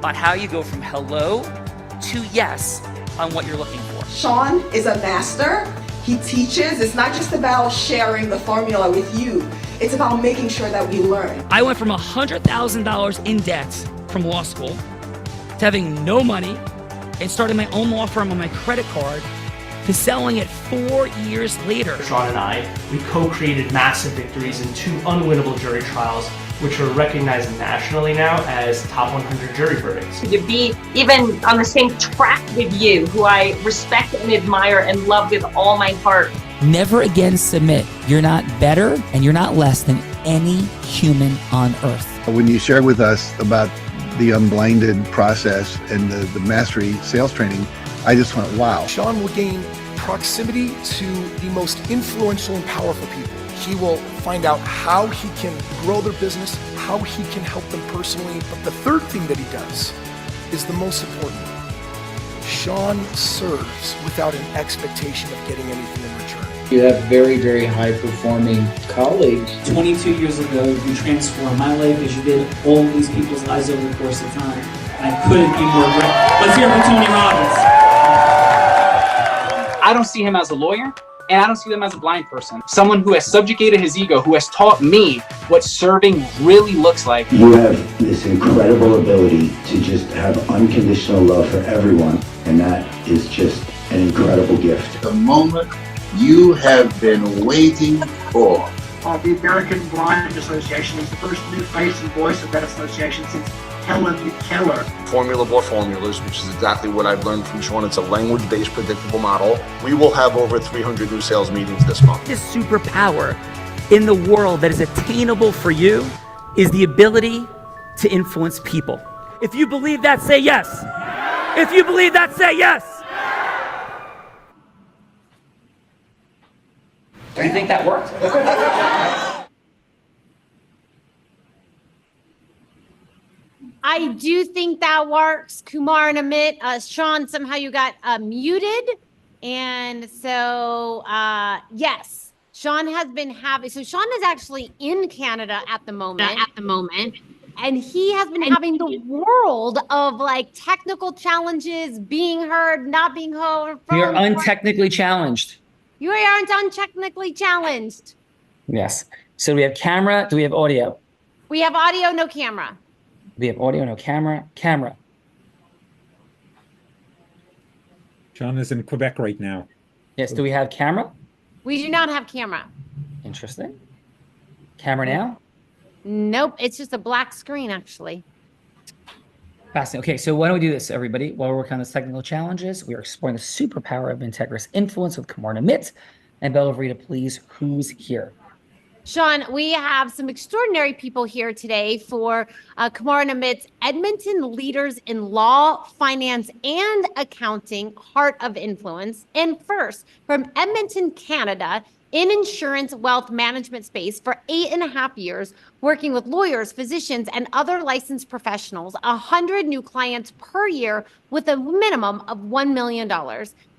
on how you go from hello to yes on what you're looking for. Sean is a master. He teaches. It's not just about sharing the formula with you. It's about making sure that we learn. I went from $100,000 in debt from law school to having no money and starting my own law firm on my credit card to selling it 4 years later. Sean and I, we co-created massive victories in 2 unwinnable jury trials, which are recognized nationally now as top 100 jury verdicts. To be even on the same track with you, who I respect and admire and love with all my heart. Never again submit. You're not better and you're not less than any human on earth. When you shared with us about the unblinded process and the mastery sales training, I just went, wow. Sean will gain proximity to the most influential and powerful people. He will find out how he can grow their business, how he can help them personally. But the third thing that he does is the most important. Sean serves without an expectation of getting anything in return. You have very, very high-performing colleagues. 22 years ago, you transformed my life as you did all these people's lives over the course of time. I couldn't be more grateful. Let's hear it for Tony Robbins. I don't see him as a lawyer, and I don't see him as a blind person. Someone who has subjugated his ego, who has taught me what serving really looks like. You have this incredible ability to just have unconditional love for everyone, and that is just an incredible gift. The moment you have been waiting for. The American Blind Association is the first new face and voice of that association since Helen Keller. Formula for formulas, which is exactly what I've learned from Sean. It's a language-based predictable model. We will have over 300 new sales meetings this month. This superpower in the world that is attainable for you is the ability to influence people. If you believe that, say yes. If you believe that, say yes. Do you think that worked? I do think that works. Kumar and Amit, Sean, somehow you got muted. And so, yes, Sean has been having, so Sean is actually in Canada at the moment. And he has been having the world of like technical challenges, being heard, not being heard. We are untechnically challenged. You aren't untechnically challenged. Yes. So do we have camera? Do we have audio? We have audio, no camera. We have audio, no camera. Camera. John is in Quebec right now. Yes. Do we have camera? We do not have camera. Interesting. Camera now? Nope. It's just a black screen, actually. Fascinating. Okay, so why don't we do this, everybody? While we're working on the technical challenges, we are exploring the superpower of Integrous influence with Kumar and Amit. And Bella Rita, please, who's here? Sean, we have some extraordinary people here today for Kumar and Amit's Edmonton Leaders in Law, Finance, and Accounting Heart of Influence. And first, from Edmonton, Canada, in insurance wealth management space for 8.5 years, working with lawyers, physicians, and other licensed professionals, 100 new clients per year with a minimum of $1 million.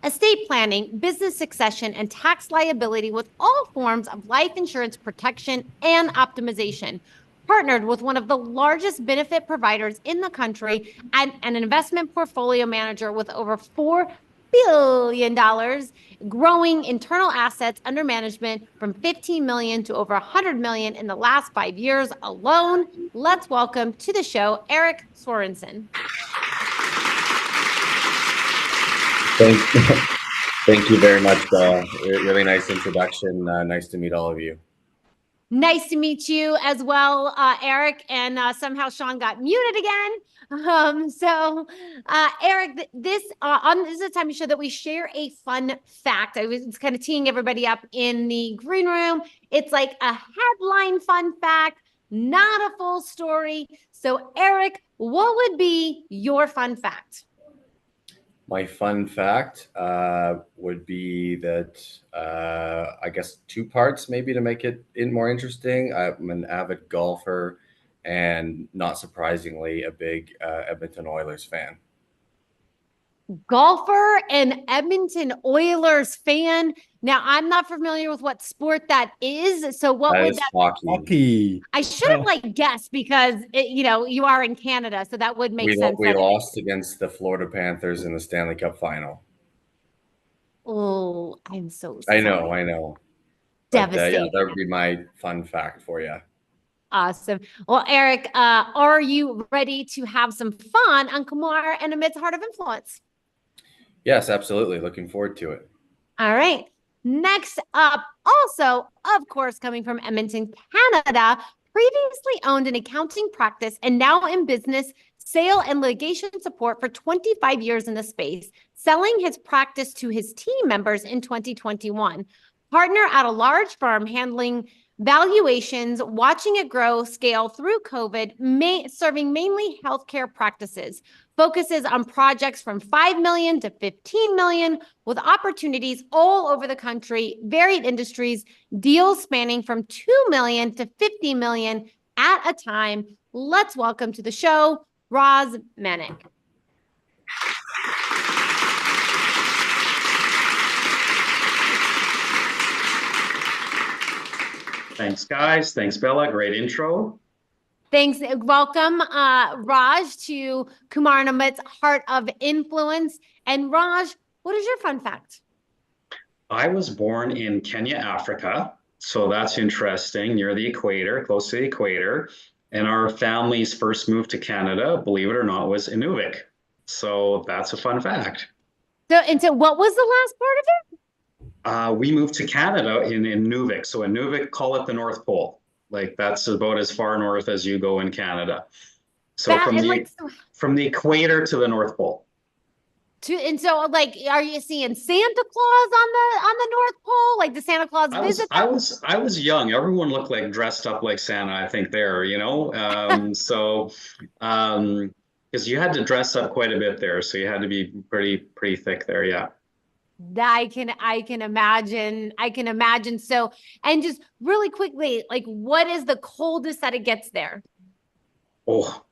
Estate planning, business succession, and tax liability with all forms of life insurance protection and optimization. Partnered with one of the largest benefit providers in the country and an investment portfolio manager with over $4 billion, growing internal assets under management from 15 million to over 100 million in the last 5 years alone. Let's welcome to the show, Eric Sorensen. Thank you very much. Really nice introduction. Nice to meet all of you. Nice to meet you as well, Eric. And somehow Sean got muted again. Eric, this is the time to show that we share a fun fact. I was kind of teeing everybody up in the green room. It's like a headline fun fact, not a full story. So, Eric, what would be your fun fact? My fun fact would be that I guess 2 parts maybe to make it more interesting. I'm an avid golfer and not surprisingly a big Edmonton Oilers fan. golfer and Edmonton Oilers fan. Now, I'm not familiar with what sport that is. So what That would is that Hockey. I should have like guessed because you are in Canada, so that would make sense. We lost against the Florida Panthers in the Stanley Cup final. Oh, I'm so sorry. I know. But, Devastating. that would be my fun fact for you. Awesome. Well, Eric, are you ready to have some fun on Kumar and Amit's Heart of Influence? Yes, absolutely. Looking forward to it. All right. Next up, also, of course, coming from Edmonton, Canada, previously owned an accounting practice and now in business, sale and litigation support for 25 years in the space, selling his practice to his team members in 2021. Partner at a large firm handling valuations, watching it grow, scale through COVID, serving mainly healthcare practices. Focuses on projects from 5 million to 15 million with opportunities all over the country, varied industries, deals spanning from 2 million to 50 million at a time. Let's welcome to the show, Roz Manick. Thanks, guys. Thanks, Bella. Great intro. Thanks. Welcome, Raj, to Kumar and Amit's Heart of Influence. And Raj, what is your fun fact? I was born in Kenya, Africa. So that's interesting. Near the equator, close to the equator. And our family's first move to Canada, believe it or not, was Inuvik. So that's a fun fact. So what was the last part of it? We moved to Canada in Inuvik. So Inuvik, call it the North Pole. Like that's about as far north as you go in Canada. So from the equator to the North Pole. Are you seeing Santa Claus on the North Pole? Like the Santa Claus visit? I was young. Everyone looked like dressed up like Santa, I think there, because you had to dress up quite a bit there. So you had to be pretty thick there. Yeah. I can imagine. I can imagine. So, and just really quickly, like what is the coldest that it gets there? Oh,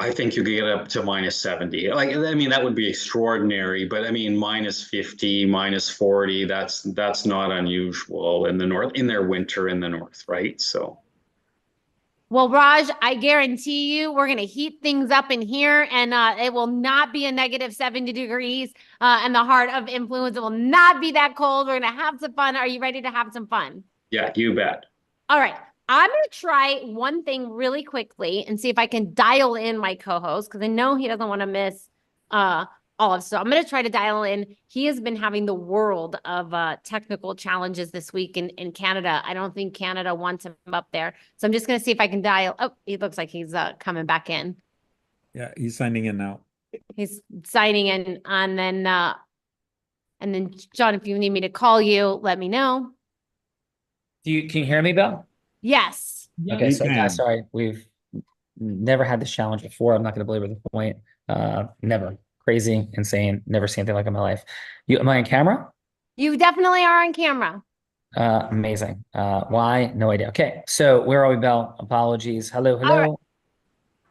I think you could get up to -70. Like, I mean, that would be extraordinary, but I mean, -50, -40, that's not unusual in the north, in their winter in the north, right? So. Well, Raj, I guarantee you we're going to heat things up in here and it will not be a -70 degrees and the Heart of Influence. It will not be that cold. We're going to have some fun. Are you ready to have some fun? Yeah, you bet. All right. I'm going to try one thing really quickly and see if I can dial in my co-host because I know he doesn't want to miss Olive. So I'm going to try to dial in. He has been having the world of technical challenges this week in Canada. I don't think Canada wants him up there. So I'm just going to see if I can dial. Oh, he looks like he's coming back in. Yeah, he's signing in now. He's signing in and then John, if you need me to call you, let me know. Can you hear me, Belle? Yes. Okay, so sorry, we've never had this challenge before. I'm not going to belabor the point. Never. Crazy, insane, never seen anything like it in my life. Am I on camera? You definitely are on camera. Amazing. Why? No idea. Okay, so where are we, Belle? Apologies. Hello. Right.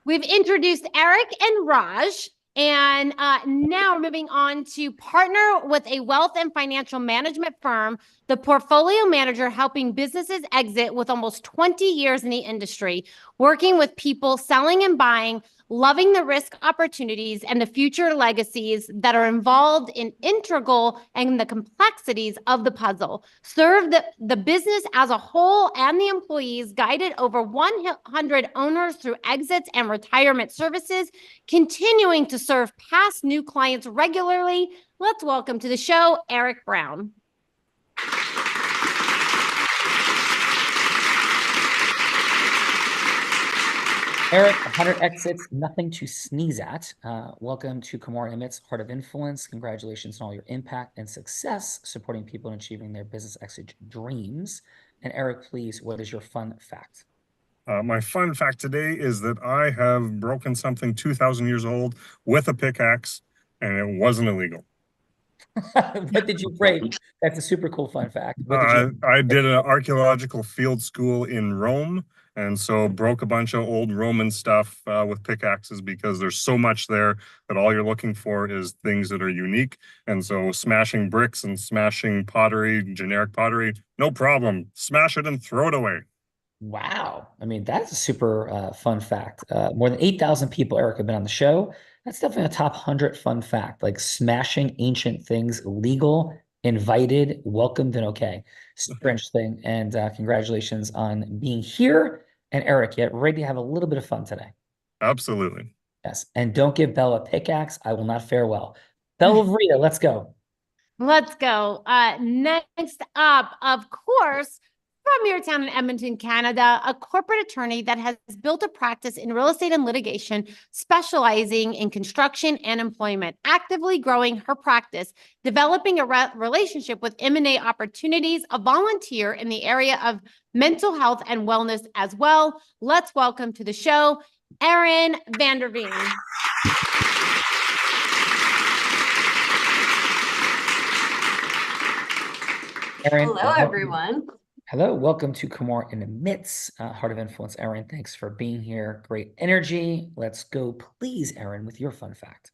We've introduced Eric and Raj, and now we're moving on to partner with a wealth and financial management firm, the portfolio manager helping businesses exit with almost 20 years in the industry, working with people selling and buying, loving the risk opportunities and the future legacies that are involved in integral and the complexities of the puzzle. Serve the business as a whole and the employees, guided over 100 owners through exits and retirement services, continuing to serve past new clients regularly. Let's welcome to the show, Eric Brown. Eric, 100 exits, nothing to sneeze at. Welcome to Kumar and Amit's Heart of Influence. Congratulations on all your impact and success supporting people in achieving their business exit dreams. And Eric, please, what is your fun fact? My fun fact today is that I have broken something 2,000 years old with a pickaxe, and it wasn't illegal. What did you break? That's a super cool fun fact. What did you? I did an archaeological field school in Rome, and so broke a bunch of old Roman stuff with pickaxes because there's so much there that all you're looking for is things that are unique. And so smashing bricks and smashing pottery, generic pottery, no problem. Smash it and throw it away. Wow. I mean, that's a super fun fact. More than 8,000 people, Eric, have been on the show. That's definitely a top 100 fun fact, like smashing ancient things, legal, invited, welcomed, and okay. Super interesting. And congratulations on being here. And Eric, yeah, ready to have a little bit of fun today. Absolutely. Yes. And don't give Bella a pickaxe. I will not fare well. Bella Rita, let's go. Let's go. Next up, of course, from your town in Edmonton, Canada, a corporate attorney that has built a practice in real estate and litigation, specializing in construction and employment, actively growing her practice, developing a relationship with M&A opportunities, a volunteer in the area of mental health and wellness as well. Let's welcome to the show, Erin Vanderveen. Erin, hello, everyone. Hello, welcome to Kamar in the Midst, Heart of Influence. Erin, thanks for being here. Great energy. Let's go, please, Erin, with your fun fact.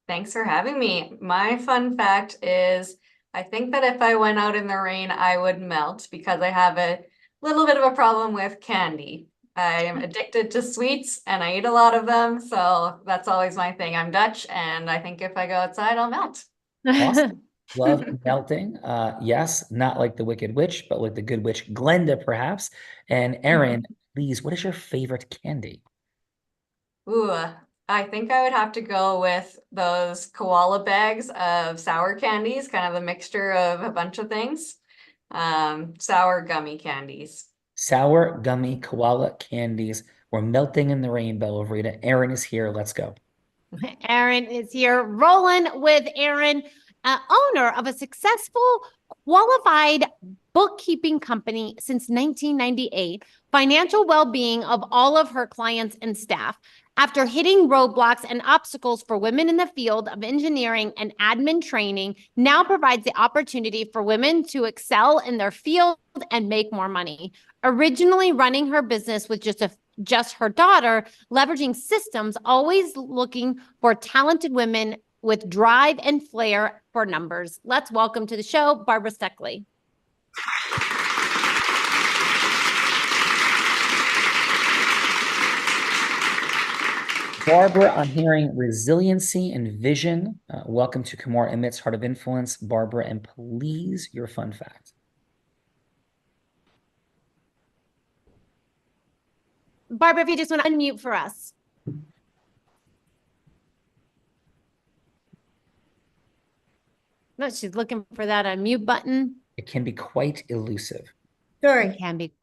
Thanks for having me. My fun fact is I think that if I went out in the rain, I would melt because I have a little bit of a problem with candy. I am addicted to sweets and I eat a lot of them. So that's always my thing. I'm Dutch, and I think if I go outside, I'll melt. Awesome. Love melting. Yes, not like the Wicked Witch, but like the Good Witch, Glenda, perhaps. And Erin, please, what is your favorite candy? Ooh, I think I would have to go with those koala bags of sour candies, kind of a mixture of a bunch of things. Sour gummy candies. Sour gummy koala candies. We're melting in the rainbow of Rita. Erin is here. Let's go. Erin is here. Rolling with Erin, owner of a successful qualified bookkeeping company since 1998, financial well-being of all of her clients and staff. After hitting roadblocks and obstacles for women in the field of engineering and admin training, now provides the opportunity for women to excel in their field and make more money. Originally running her business with just her daughter, leveraging systems, always looking for talented women with drive and flair for numbers. Let's welcome to the show, Barbara Steckley. Barbara, I'm hearing resiliency and vision. Welcome to Kamar Emmett's Heart of Influence. Barbara, and please, your fun fact. Barbara, if you just want to unmute for us. No, she's looking for that unmute button. It can be quite elusive. Sorry. It can be.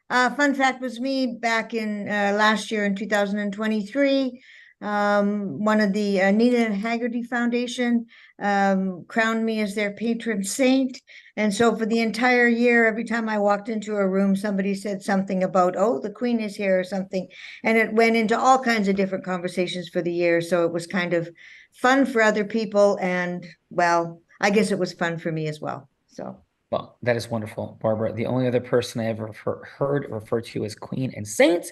Fun fact was me back in last year in 2023. One of the Nina and Haggerty Foundation crowned me as their patron saint. And so for the entire year, every time I walked into a room, somebody said something about, oh, the Queen is here or something. And it went into all kinds of different conversations for the year. So it was kind of fun for other people. And well, I guess it was fun for me as well. So. Well, that is wonderful, Barbara. The only other person I ever heard referred to as Queen and Saint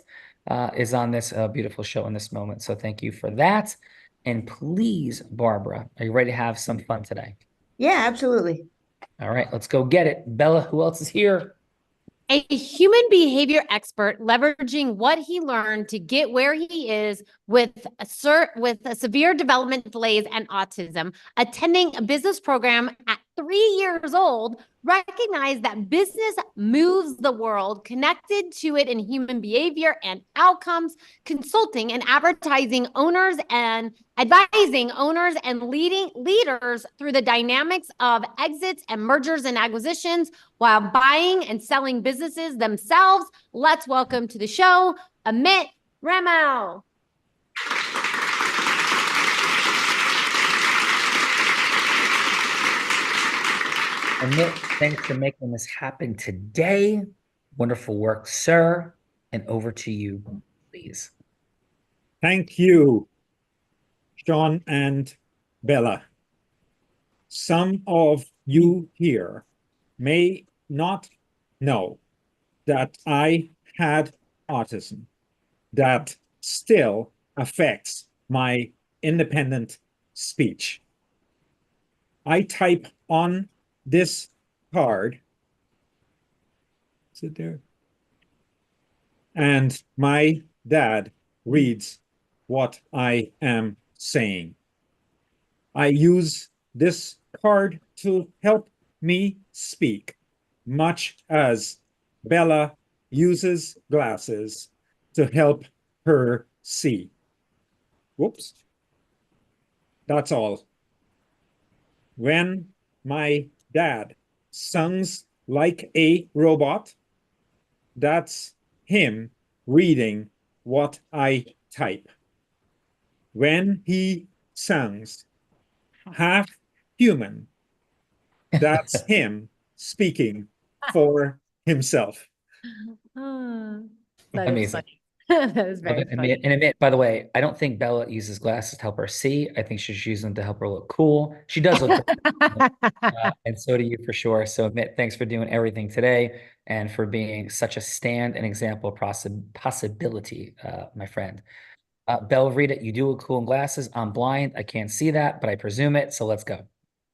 is on this beautiful show in this moment. So thank you for that. And please, Barbara, are you ready to have some fun today? Yeah, absolutely. All right, let's go get it. Bella, who else is here? A human behavior expert leveraging what he learned to get where he is with a severe development delays and autism, attending a business program at 3 years old, recognized that business moves the world, connected to it in human behavior and outcomes, consulting and advertising owners and advising owners and leading leaders through the dynamics of exits and mergers and acquisitions while buying and selling businesses themselves. Let's welcome to the show, Amit Ramel. Amit, thanks for making this happen today. Wonderful work, sir. And over to you, please. Thank you, Sean and Bella. Some of you here may not know that I had autism that still affects my independent speech. I type on this card. Is it there? And my dad reads what I am saying. I use this card to help me speak, much as Bella uses glasses to help her see. Whoops. That's all. When my dad sings like a robot, that's him reading what I type. When he sounds half human, that's him speaking for himself. That is Amazing. funny. That is very funny. And admit, by the way, I don't think Bella uses glasses to help her see. I think she's using them to help her look cool. She does look great. And so do you for sure. So admit, thanks for doing everything today and for being such a stand and example of possibility, my friend. Bella, Rita, you do look cool in glasses. I'm blind. I can't see that, but I presume it. So let's go.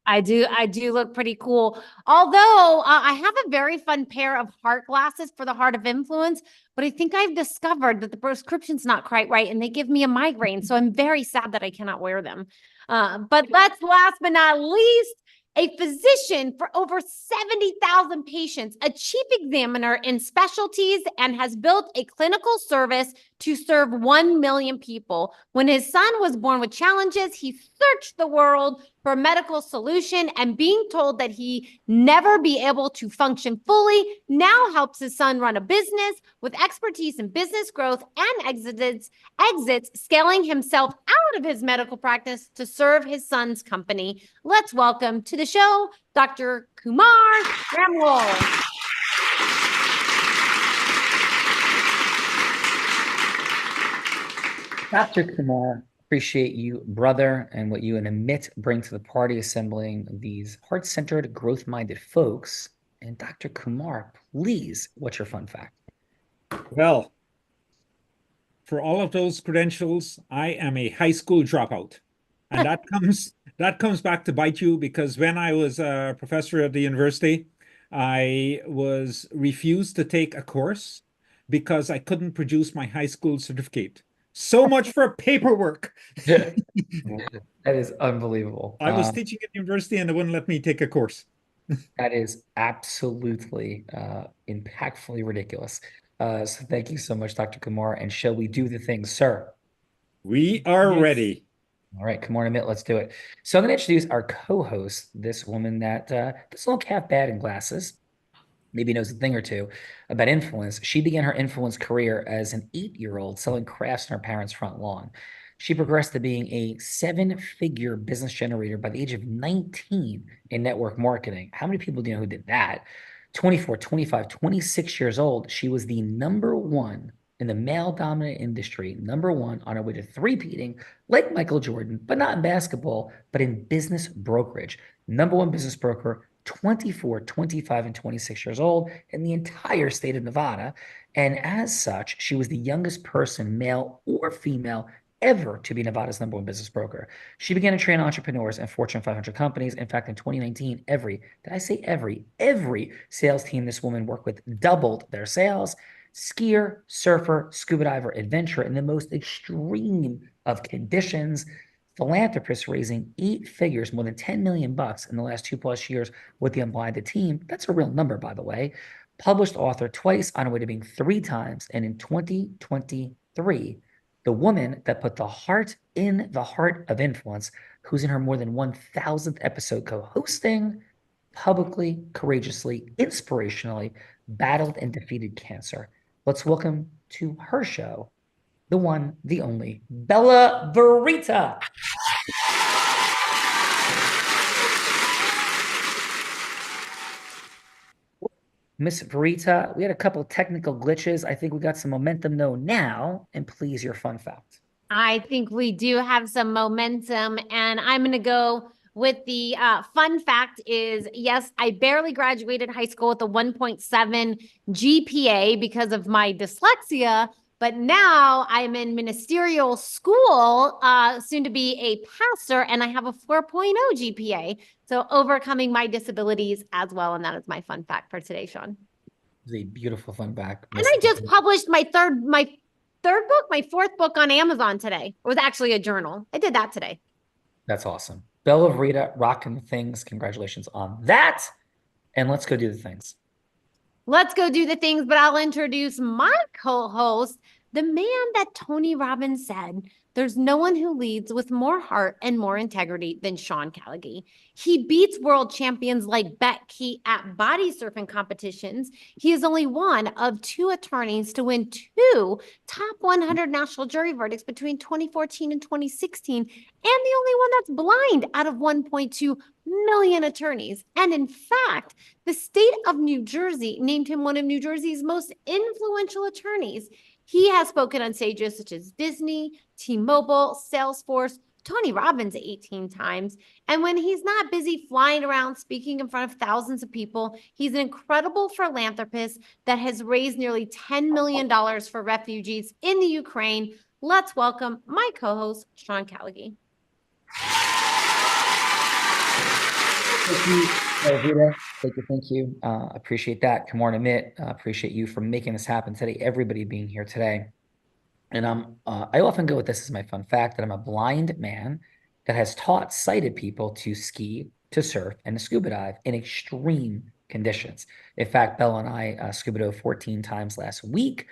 I do look pretty cool. Although I have a very fun pair of heart glasses for the Heart of Influence, but I think I've discovered that the prescription's not quite right and they give me a migraine. So I'm very sad that I cannot wear them. But let's last but not least, a physician for over 70,000 patients, a chief examiner in specialties, and has built a clinical service to serve 1 million people. When his son was born with challenges, he searched the world for a medical solution, and being told that he never be able to function fully, now helps his son run a business with expertise in business growth and exits, scaling himself out of his medical practice to serve his son's company. Let's welcome to the show, Dr. Kumar Ramwal. Dr. Kumar, appreciate you, brother, and what you and Amit bring to the party, assembling these heart-centered, growth-minded folks. And Dr. Kumar, please, what's your fun fact? Well, for all of those credentials, I am a high school dropout. And that comes back to bite you, because when I was a professor at the university, I was refused to take a course because I couldn't produce my high school certificate. So much for paperwork. That is unbelievable. I was teaching at university and they wouldn't let me take a course. That is absolutely impactfully ridiculous. So thank you so much, Dr. Kumar. And shall we do the thing, sir? We are ready. All right, come on, Amit, let's do it. So I'm going to introduce our co-host, this woman that doesn't look half bad in glasses, maybe knows a thing or two about influence. She began her influence career as an 8-year-old selling crafts on her parents' front lawn. She progressed to being a 7-figure business generator by the age of 19 in network marketing. How many people do you know who did that? 24, 25, 26 years old, she was the #1 in the male-dominant industry, #1 on her way to three-peating, like Michael Jordan, but not in basketball, but in business brokerage. #1 business broker, 24, 25, and 26 years old in the entire state of Nevada. And as such, she was the youngest person, male or female, ever to be Nevada's #1 business broker. She began to train entrepreneurs and Fortune 500 companies. In fact, in 2019, every sales team this woman worked with doubled their sales. Skier, surfer, scuba diver, adventurer in the most extreme of conditions. Philanthropist raising 8 figures, more than $10 million in the last 2+ years with the Unblinded team. That's a real number, by the way. Published author twice, on her way to being 3 times. And in 2023, the woman that put the heart in the heart of influence, who's in her more than 1,000th episode co-hosting, publicly, courageously, inspirationally battled and defeated cancer. Let's welcome to her show, the one, the only, Bella Verita. Miss Verita, we had a couple of technical glitches. I think we got some momentum though now, and please, your fun fact. I think we do have some momentum, and I'm going to go with the fun fact is, yes, I barely graduated high school with a 1.7 GPA because of my dyslexia, but now I'm in ministerial school, soon to be a pastor, and I have a 4.0 GPA. So overcoming my disabilities as well. And that is my fun fact for today, Sean. It's a beautiful fun fact. And I just published my fourth book on Amazon today. It was actually a journal. I did that today. That's awesome. Bella Rita, rocking things. Congratulations on that. And let's go do the things. Let's go do the things, but I'll introduce my co-host, the man that Tony Robbins said, there's no one who leads with more heart and more integrity than Sean Callagy. He beats world champions like Becky at body surfing competitions. He is only one of 2 attorneys to win 2 top 100 national jury verdicts between 2014 and 2016, and the only one that's blind out of 1.2 million attorneys. And in fact, the state of New Jersey named him one of New Jersey's most influential attorneys. He has spoken on stages such as Disney, T-Mobile, Salesforce, Tony Robbins 18 times. And when he's not busy flying around speaking in front of thousands of people, he's an incredible philanthropist that has raised nearly $10 million for refugees in the Ukraine. Let's welcome my co-host, Sean Callagy. Thank you, Rita. Thank you. Appreciate that. Kamar and Amit, appreciate you for making this happen today, everybody being here today. And I often go with this as my fun fact that I'm a blind man that has taught sighted people to ski, to surf, and to scuba dive in extreme conditions. In fact, Bella and I scuba dove 14 times last week,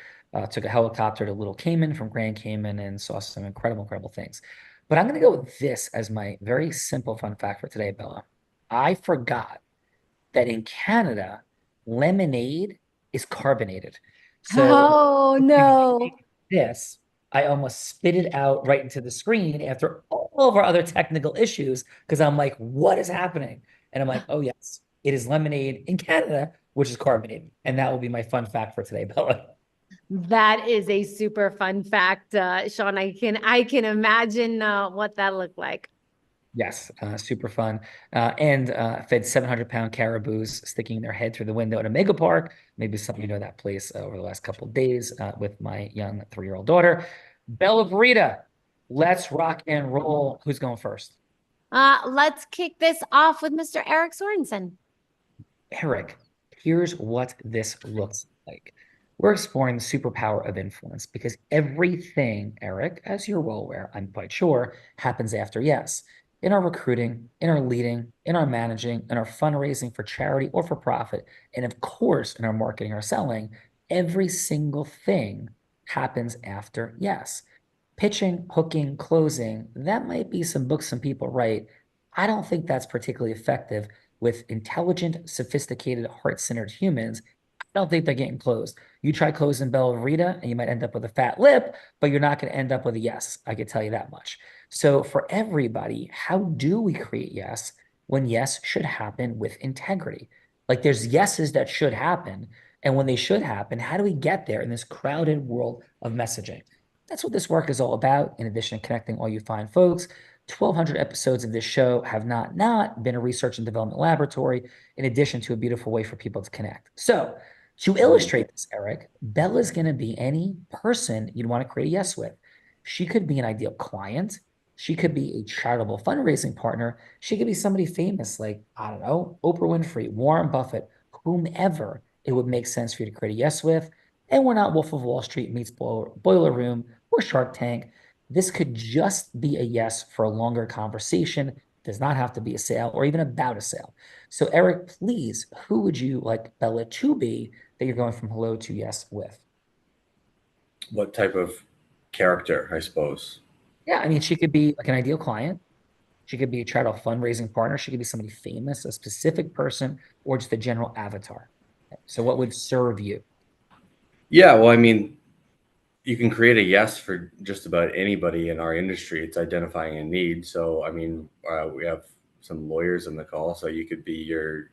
took a helicopter to Little Cayman from Grand Cayman and saw some incredible things. But I'm going to go with this as my very simple fun fact for today, Bella. I forgot that in Canada, lemonade is carbonated. So oh no. This, I almost spit it out right into the screen after all of our other technical issues because I'm like, what is happening? And I'm like, oh yes, it is lemonade in Canada, which is carbonated. And that will be my fun fact for today, Bella. That is a super fun fact, Sean. I can imagine what that looked like. Yes, super fun. And fed 700-pound caribous sticking their head through the window at a mega park. Maybe some of you know that place over the last couple of days with my young 3-year-old daughter. Bella Rita, let's rock and roll. Who's going first? Let's kick this off with Mr. Eric Sorensen. Eric, here's what this looks like. We're exploring the superpower of influence because everything, Eric, as you're well aware, I'm quite sure, happens after yes. In our recruiting, in our leading, in our managing, in our fundraising for charity or for profit, and of course, in our marketing or selling, every single thing happens after yes. Pitching, hooking, closing, that might be some books some people write. I don't think that's particularly effective with intelligent, sophisticated, heart-centered humans. I don't think they're getting closed. You try closing Bella Rita and you might end up with a fat lip, but you're not going to end up with a yes. I can tell you that much. So for everybody, how do we create yes when yes should happen with integrity? Like there's yeses that should happen. And when they should happen, how do we get there in this crowded world of messaging? That's what this work is all about. In addition to connecting all you fine folks, 1,200 episodes of this show have not been a research and development laboratory, in addition to a beautiful way for people to connect. So to illustrate this, Eric, Bella's going to be any person you'd want to create a yes with. She could be an ideal client. She could be a charitable fundraising partner. She could be somebody famous like, I don't know, Oprah Winfrey, Warren Buffett, whomever it would make sense for you to create a yes with. And we're not Wolf of Wall Street meets Boiler Room or Shark Tank. This could just be a yes for a longer conversation. It does not have to be a sale or even about a sale. So Eric, please, who would you like Bella to be that you're going from hello to yes with? What type of character, I suppose? Yeah, I mean, she could be like an ideal client. She could be a charitable fundraising partner. She could be somebody famous, a specific person, or just a general avatar. So what would serve you? Yeah, well, I mean, you can create a yes for just about anybody in our industry. It's identifying a need. So, I mean, we have some lawyers in the call, so you could be your,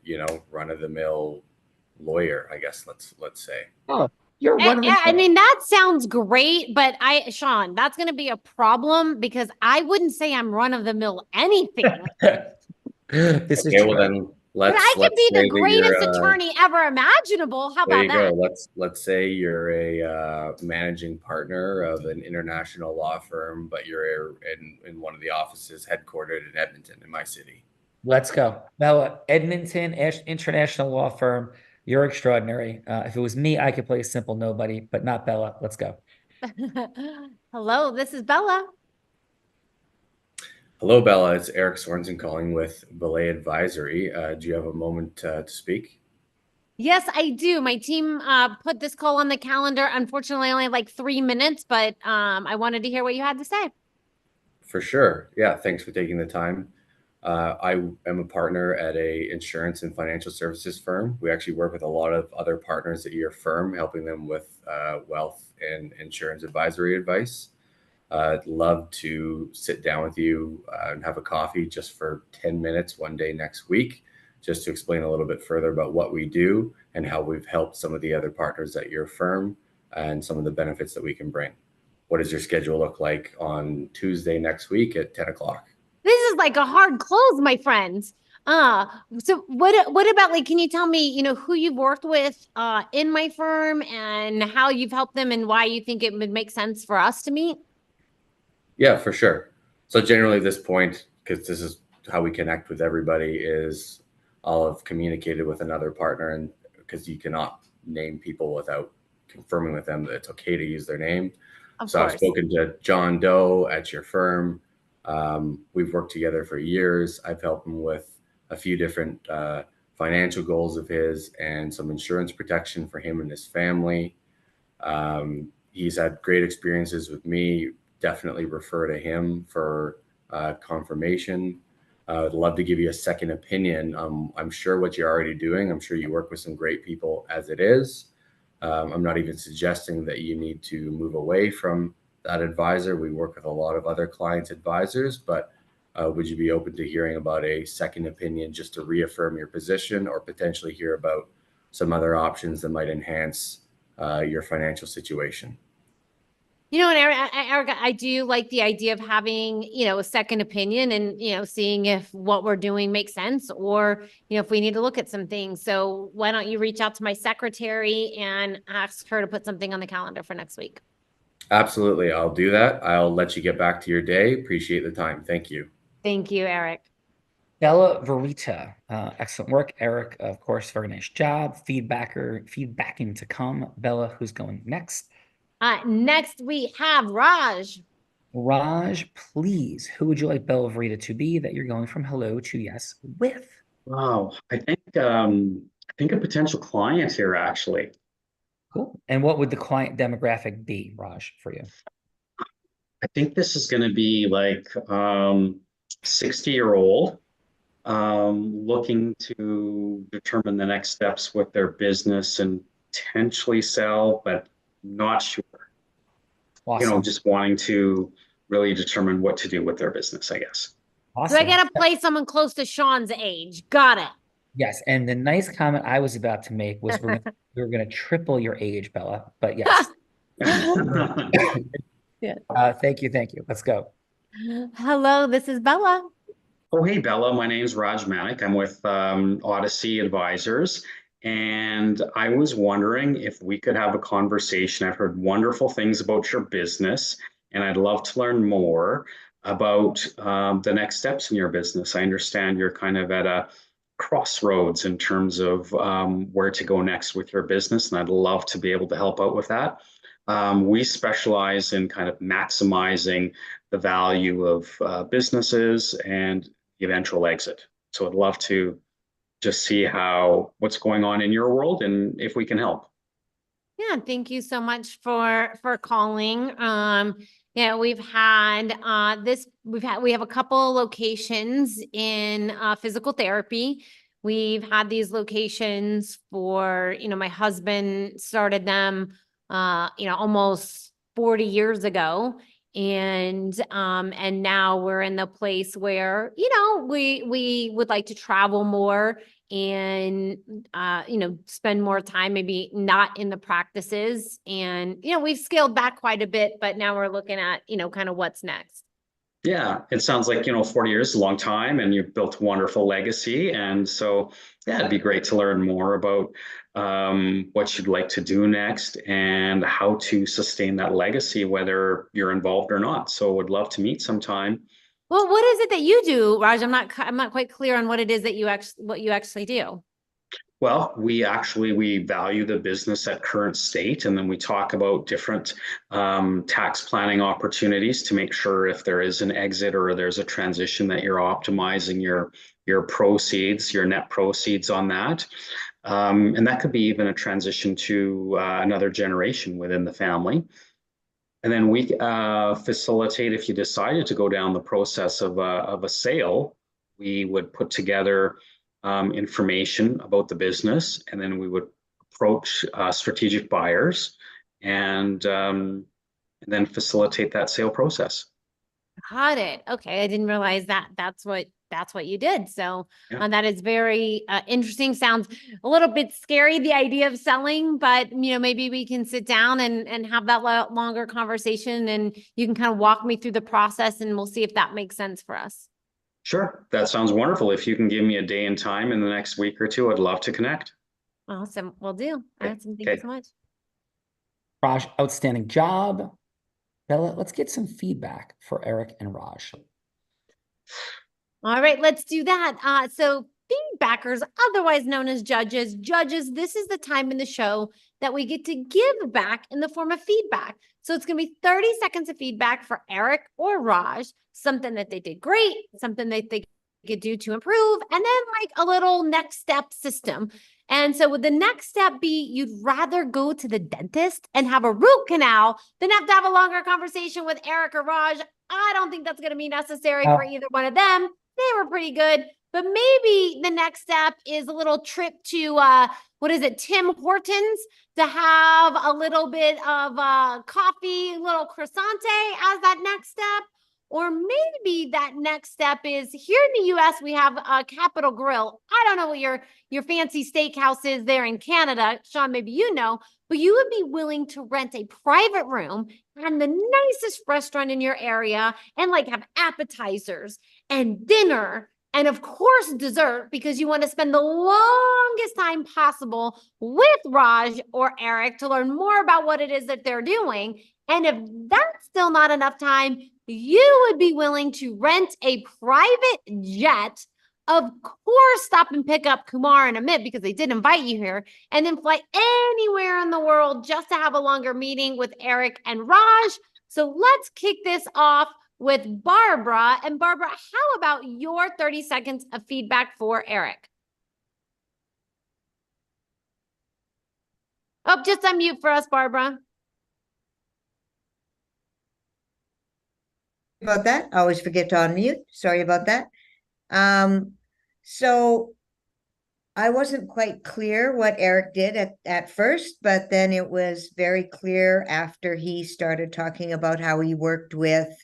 run-of-the-mill lawyer, I guess. Let's say. Oh, you're running. I mean, that sounds great, but Sean, that's going to be a problem because I wouldn't say I'm run-of-the-mill anything. This is Okay, well true. then But I could let's be say the that you're greatest attorney ever imaginable. How there about you that? go. Let's say you're a managing partner of an international law firm, but you're in one of the offices headquartered in Edmonton, in my city. Let's go. Bella, Edmonton International Law Firm. You're extraordinary. If it was me, I could play a simple nobody, but not Bella. Let's go. Hello, this is Bella. Hello, Bella. It's Eric Sorensen calling with Belay Advisory. Do you have a moment to speak? Yes, I do. My team put this call on the calendar. Unfortunately, I only had like 3 minutes, but I wanted to hear what you had to say. For sure. Yeah, thanks for taking the time. I am a partner at a insurance and financial services firm. We actually work with a lot of other partners at your firm, helping them with wealth and insurance advisory advice. I'd love to sit down with you and have a coffee just for 10 minutes one day next week, just to explain a little bit further about what we do and how we've helped some of the other partners at your firm and some of the benefits that we can bring. What does your schedule look like on Tuesday next week at 10 o'clock? This is like a hard close, my friends. So what about, like, can you tell me, who you've worked with in my firm and how you've helped them and why you think it would make sense for us to meet? Yeah, for sure. So generally this point, because this is how we connect with everybody, is I'll have communicated with another partner, and because you cannot name people without confirming with them that it's okay to use their name. Of So course. I've spoken to John Doe at your firm. We've worked together for years. I've helped him with a few different financial goals of his and some insurance protection for him and his family. He's had great experiences with me. Definitely refer to him for confirmation. I'd love to give you a second opinion. I'm sure what you're already doing. I'm sure you work with some great people as it is. I'm not even suggesting that you need to move away from that advisor. We work with a lot of other clients' advisors, but would you be open to hearing about a second opinion just to reaffirm your position or potentially hear about some other options that might enhance your financial situation? And Eric, I do like the idea of having, a second opinion and, seeing if what we're doing makes sense or, if we need to look at some things. So why don't you reach out to my secretary and ask her to put something on the calendar for next week? Absolutely. I'll do that. I'll let you get back to your day. Appreciate the time. Thank you. Thank you, Eric. Bella Verita, excellent work. Eric, of course, very nice job. Feedbacking to come. Bella, who's going next? Next we have Raj. Raj, please, who would you like Bella Verita to be that you're going from hello to yes with? Wow, I think a potential client here actually. Cool. And what would the client demographic be, Raj, for you? I think this is going to be like 60-year-old looking to determine the next steps with their business and potentially sell, but not sure. Awesome. Just wanting to really determine what to do with their business, I guess. Awesome. So I gotta play someone close to Sean's age. Got it. Yes, and the nice comment I was about to make was we're gonna triple your age, Bella. But yes. Yeah. Thank you. Let's go. Hello, this is Bella. Oh, hey, Bella. My name's Raj Manik. I'm with Odyssey Advisors. And I was wondering if we could have a conversation. I've heard wonderful things about your business, and I'd love to learn more about the next steps in your business. I understand you're kind of at a crossroads in terms of where to go next with your business, and I'd love to be able to help out with that. We specialize in kind of maximizing the value of businesses and the eventual exit. So I'd love to just see what's going on in your world and if we can help. Yeah, thank you so much for calling. We've had we have a couple locations in physical therapy. We've had these locations for, my husband started them almost 40 years ago. And now we're in the place where, we would like to travel more and, spend more time, maybe not in the practices. And, we've scaled back quite a bit, but now we're looking at, kind of what's next. Yeah, it sounds like, 40 years is a long time and you've built a wonderful legacy. And so, yeah, it'd be great to learn more about what you'd like to do next and how to sustain that legacy, whether you're involved or not. So would love to meet sometime. Well, what is it that you do, Raj? I'm not quite clear on what it is that you actually do. Well, we value the business at current state, and then we talk about different tax planning opportunities to make sure if there is an exit or there's a transition that you're optimizing your proceeds, your net proceeds on that. And that could be even a transition to another generation within the family. And then we facilitate, if you decided to go down the process of a sale, we would put together information about the business, and then we would approach strategic buyers and then facilitate that sale process. Got it. Okay, I didn't realize that that's what you did. So that is very interesting. Sounds a little bit scary, the idea of selling, but maybe we can sit down and have that longer conversation, and you can kind of walk me through the process, and we'll see if that makes sense for us. Sure, that sounds wonderful. If you can give me a day and time in the next week or two, I'd love to connect. Awesome, will do. Awesome, thank you so much. Raj, outstanding job. Bella, let's get some feedback for Eric and Raj. All right, let's do that. So feedbackers, otherwise known as judges, this is the time in the show that we get to give back in the form of feedback. So it's going to be 30 seconds of feedback for Eric or Raj, something that they did great, something that they could do to improve, and then like a little next step system. And so would the next step be you'd rather go to the dentist and have a root canal than have to have a longer conversation with Eric or Raj? I don't think that's going to be necessary for either one of them. They were pretty good, but maybe the next step is a little trip to, Tim Hortons to have a little bit of coffee, little croissante as that next step. Or maybe that next step is here in the US, we have a Capital Grille. I don't know what your fancy steakhouse is there in Canada. Sean, maybe you know, but you would be willing to rent a private room and the nicest restaurant in your area and like have appetizers and dinner and of course dessert because you want to spend the longest time possible with Raj or Eric to learn more about what it is that they're doing. And if that's still not enough time, you would be willing to rent a private jet, of course, stop and pick up Kumar and Amit because they did invite you here, and then fly anywhere in the world just to have a longer meeting with Eric and Raj. So let's kick this off with Barbara. And Barbara, how about your 30 seconds of feedback for Eric? Oh, just unmute for us, Barbara. About that. I always forget to unmute. Sorry about that. So I wasn't quite clear what Eric did at first, but then it was very clear after he started talking about how he worked with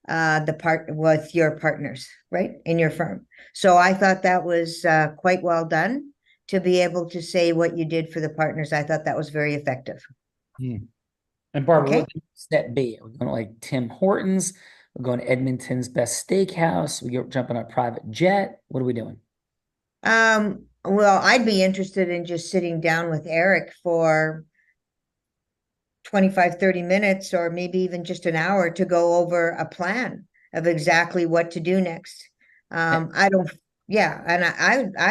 with your partners, right, in your firm. So I thought that was quite well done to be able to say what you did for the partners. I thought that was very effective. And Barbara, what would step be? We're going to like Tim Hortons. We're going to Edmonton's Best Steakhouse. We get jumping on a private jet. What are we doing? Well, I'd be interested in just sitting down with Eric for 25, 30 minutes, or maybe even just an hour to go over a plan of exactly what to do next. And I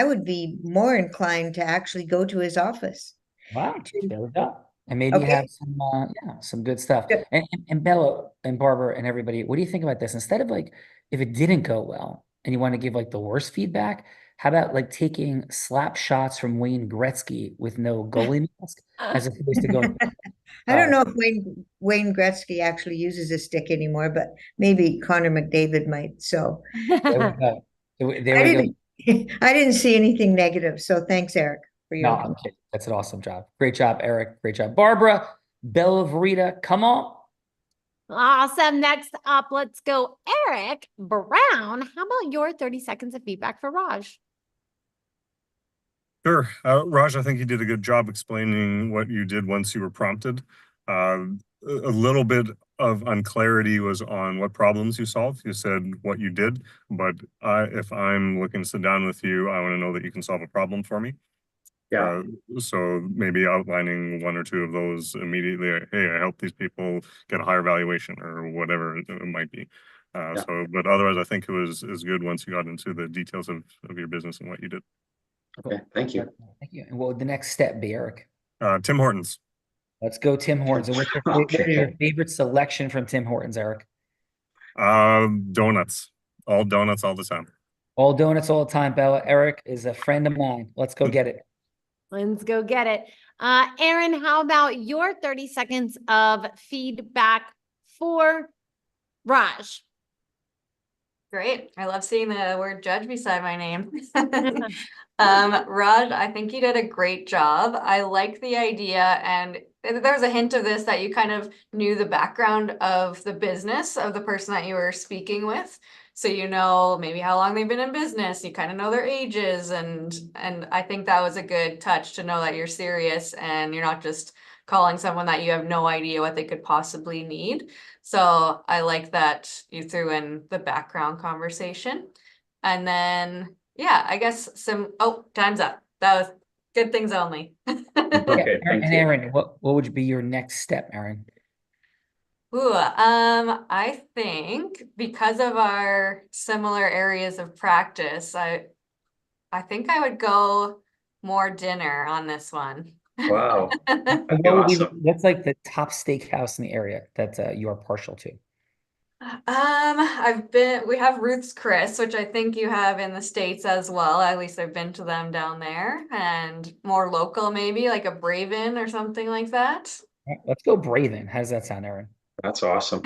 would be more inclined to actually go to his office. Wow, there we go. And maybe have some good stuff. And Bella and Barbara and everybody, what do you think about this? Instead of like, if it didn't go well and you want to give like the worst feedback, how about like taking slap shots from Wayne Gretzky with no goalie mask as opposed to going? I don't know if Wayne Gretzky actually uses a stick anymore, but maybe Connor McDavid might. So there we go. I didn't see anything negative. So thanks, Eric. No, I'm kidding. That's an awesome job. Great job, Eric. Great job, Barbara. Bella Verita, come on. Awesome. Next up, let's go Eric Brown. How about your 30 seconds of feedback for Raj? Sure. Raj, I think you did a good job explaining what you did once you were prompted. A little bit of unclarity was on what problems you solved. You said what you did, but if I'm looking to sit down with you, I want to know that you can solve a problem for me. Yeah. So maybe outlining one or two of those immediately. Hey, I help these people get a higher valuation or whatever it might be. So, but otherwise, I think it was good once you got into the details of your business and what you did. Okay, thank you. Thank you. And what would the next step be, Eric? Tim Hortons. Let's go Tim Hortons. And what's your, what is your favorite selection from Tim Hortons, Eric? Donuts. All donuts all the time. All donuts all the time, Bella. Eric is a friend of mine. Let's go get it. Let's go get it. Aaron, how about your 30 seconds of feedback for Raj? Great. I love seeing the word judge beside my name. Raj, I think you did a great job. I like the idea, and there was a hint of this that you kind of knew the background of the business of the person that you were speaking with. So you know maybe how long they've been in business, you kind of know their ages, and I think that was a good touch to know that you're serious and you're not just calling someone that you have no idea what they could possibly need. So I like that you threw in the background conversation. And then, yeah, I guess time's up. That was good things only. Okay, thank And you. Aaron, what would be your next step, Aaron? Ooh, I think because of our similar areas of practice, I think I would go more dinner on this one. Wow. Awesome. What's like the top steakhouse in the area that you are partial to? We have Ruth's Chris, which I think you have in the States as well. At least I've been to them down there, and more local, maybe like a Braven or something like that. Let's go Braven. How does that sound, Aaron? That's awesome.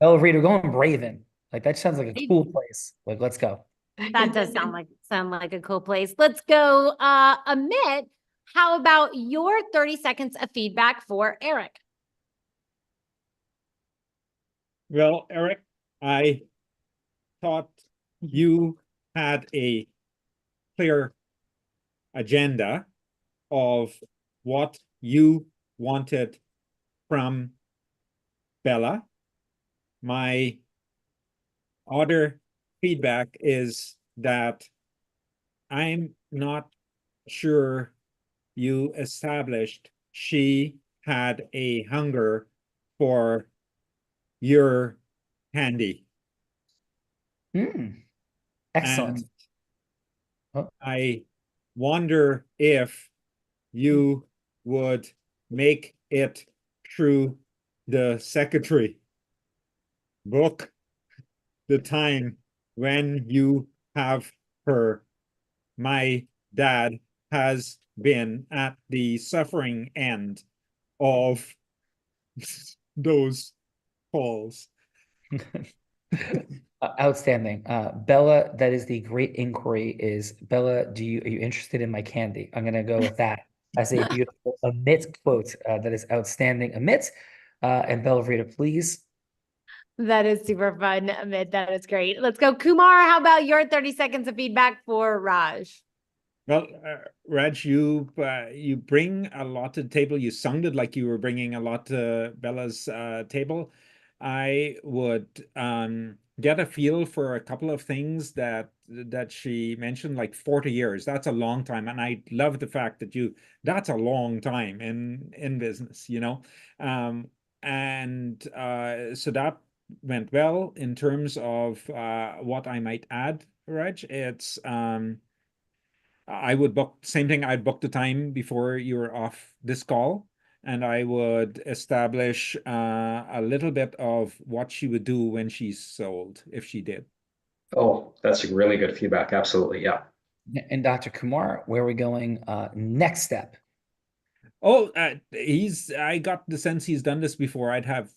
Oh, Rita, going Braven. Like that sounds like a cool place. Like, let's go. That does sound like a cool place. Let's go. Amit, how about your 30 seconds of feedback for Eric? Well, Eric, I thought you had a clear agenda of what you wanted from Bella. My other feedback is that I'm not sure you established she had a hunger for your candy. Excellent. And I wonder if you would make it through the secretary book the time when you have her. My dad has been at the suffering end of those calls. Outstanding. Bella, that is the great inquiry is, Bella, are you interested in my candy? I'm going to go with that as a beautiful Amit quote. That is outstanding. Amit, and Bella Rita, please. That is super fun, Amit. That is great. Let's go. Kumar, how about your 30 seconds of feedback for Raj? Well, Raj, you bring a lot to the table. You sounded like you were bringing a lot to Bella's table. I would get a feel for a couple of things that she mentioned, like 40 years. That's a long time, and I love the fact that that's a long time in business, you know. So that went well. In terms of what I might add, Raj, it's I would book same thing. I'd book the time before you were off this call, and I would establish a little bit of what she would do when she's sold, if she did. Oh, that's really good feedback. Absolutely, yeah. And Dr. Kumar, where are we going next step? Oh, I got the sense he's done this before. I'd have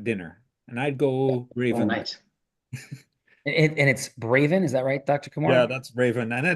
dinner, and I'd go Raven. Oh, nice. And it's Braven, is that right, Dr. Kumar? Yeah, that's Braven, and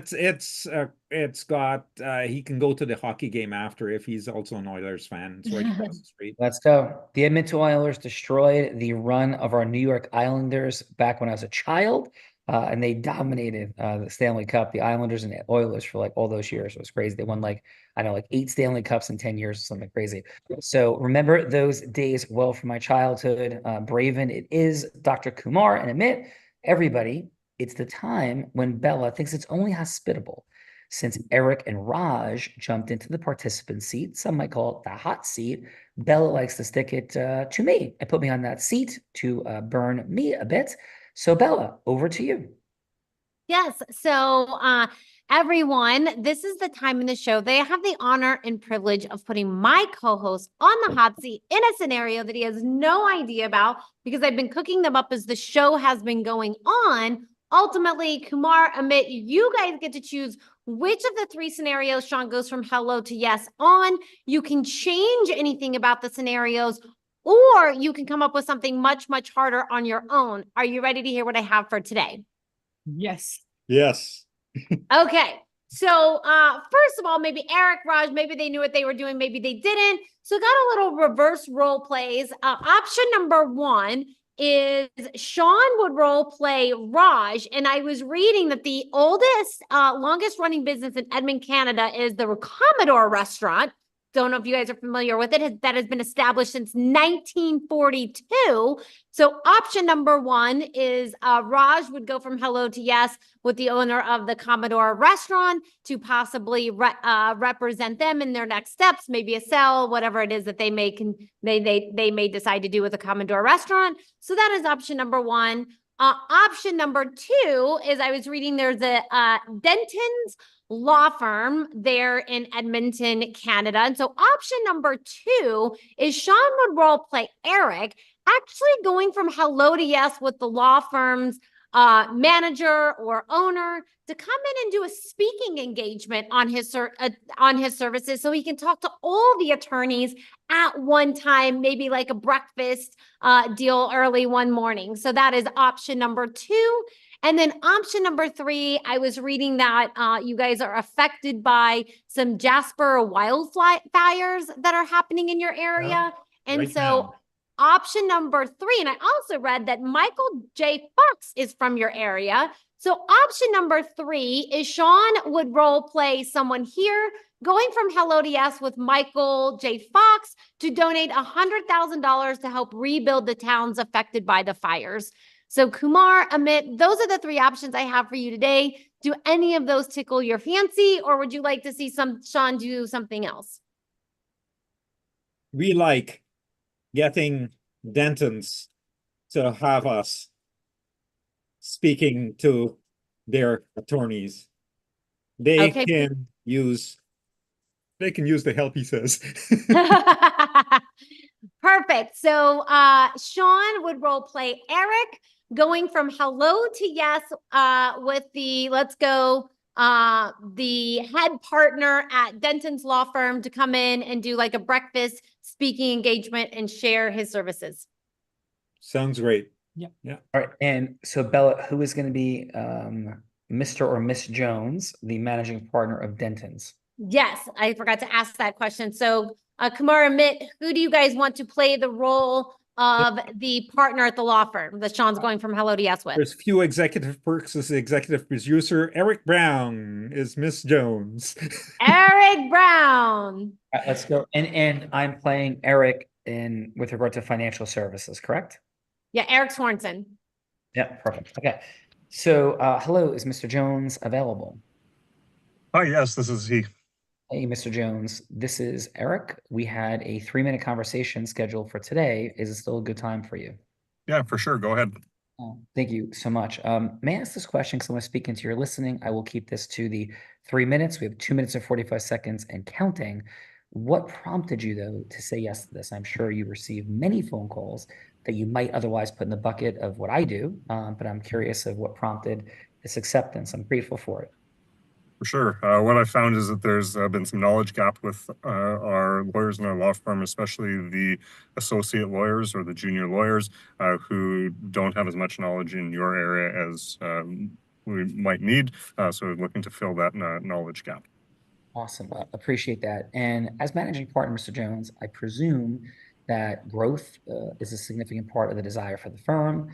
it's got he can go to the hockey game after if he's also an Oilers fan. It's right across the street. Let's go. The Edmonton Oilers destroyed the run of our New York Islanders back when I was a child. and they dominated the Stanley Cup, the Islanders and the Oilers for like all those years. It was crazy. They won like, I know, like 8 Stanley Cups in 10 years, something crazy. So remember those days well from my childhood. Braven, it is Dr. Kumar and Amit, everybody. It's the time when Bella thinks it's only hospitable. Since Eric and Raj jumped into the participant seat, some might call it the hot seat, Bella likes to stick it to me and put me on that seat to burn me a bit. So Bella, over to you. Yes. So, everyone, this is the time in the show they have the honor and privilege of putting my co-host on the hot seat in a scenario that he has no idea about because I've been cooking them up as the show has been going on. Ultimately, Kumar, Amit, you guys get to choose which of the 3 scenarios Sean goes from hello to yes on. You can change anything about the scenarios, or you can come up with something much, much harder on your own. Are you ready to hear what I have for today? Yes. Yes. Okay. So, first of all, maybe Eric, Raj, maybe they knew what they were doing, maybe they didn't. So, got a little reverse role plays. Option number 1 is Sean would role play Raj, and I was reading that the oldest, longest running business in Edmonton, Canada, is the Commodore Restaurant. Don't know if you guys are familiar with it. That has been established since 1942. So option number 1 is Raj would go from hello to yes with the owner of the Commodore Restaurant to possibly represent them in their next steps, maybe a sell, whatever it is that they may they may decide to do with the Commodore Restaurant. So that is option number 1. Option number 2 is I was reading there's a Denton's law firm there in Edmonton, Canada. And so option number 2 is Sean would role play Eric, actually going from hello to yes with the law firm's manager or owner to come in and do a speaking engagement on his services so he can talk to all the attorneys at one time, maybe like a breakfast deal early one morning. So that is option number 2. And then option number 3, I was reading that you guys are affected by some Jasper wildfires that are happening in your area. Yeah, and right so now. Option number 3, and I also read that Michael J. Fox is from your area. So option number 3 is Sean would role play someone here going from hello to yes with Michael J. Fox to donate $100,000 to help rebuild the towns affected by the fires. So Kumar, Amit, those are the 3 options I have for you today. Do any of those tickle your fancy, or would you like to see Sean do something else? We like getting Dentons to have us speaking to their attorneys. They can use the help, he says. Perfect. So Sean would role play Eric, going from hello to yes with the the head partner at Denton's law firm to come in and do like a breakfast speaking engagement and share his services. Sounds great. Yeah. Yeah. All right. And so Bella, who is going to be Mr. or Miss Jones, the managing partner of Denton's? Yes, I forgot to ask that question. So Kumar, Amit, who do you guys want to play the role of the partner at the law firm that Sean's going from hello to yes with? There's few executive perks as the executive producer. Eric Brown is Miss Jones. Eric Brown. All right, let's go. And I'm playing Eric in with regard to financial services, correct? Yeah, Eric Swanson. Yeah, perfect. Okay. So hello, is Mr. Jones available? Hi, yes, this is he. Hey, Mr. Jones, this is Eric. We had a 3-minute conversation scheduled for today. Is it still a good time for you? Yeah, for sure. Go ahead. Thank you so much. May I ask this question? Because I want to speak into your listening. I will keep this to the 3 minutes. We have 2 minutes and 45 seconds and counting. What prompted you, though, to say yes to this? I'm sure you received many phone calls that you might otherwise put in the bucket of what I do, but I'm curious of what prompted this acceptance. I'm grateful for it. For sure. What I found is that there's been some knowledge gap with our lawyers in our law firm, especially the associate lawyers or the junior lawyers who don't have as much knowledge in your area as we might need. So we're looking to fill that knowledge gap. Awesome. Appreciate that. And as managing partner, Mr. Jones, I presume that growth is a significant part of the desire for the firm.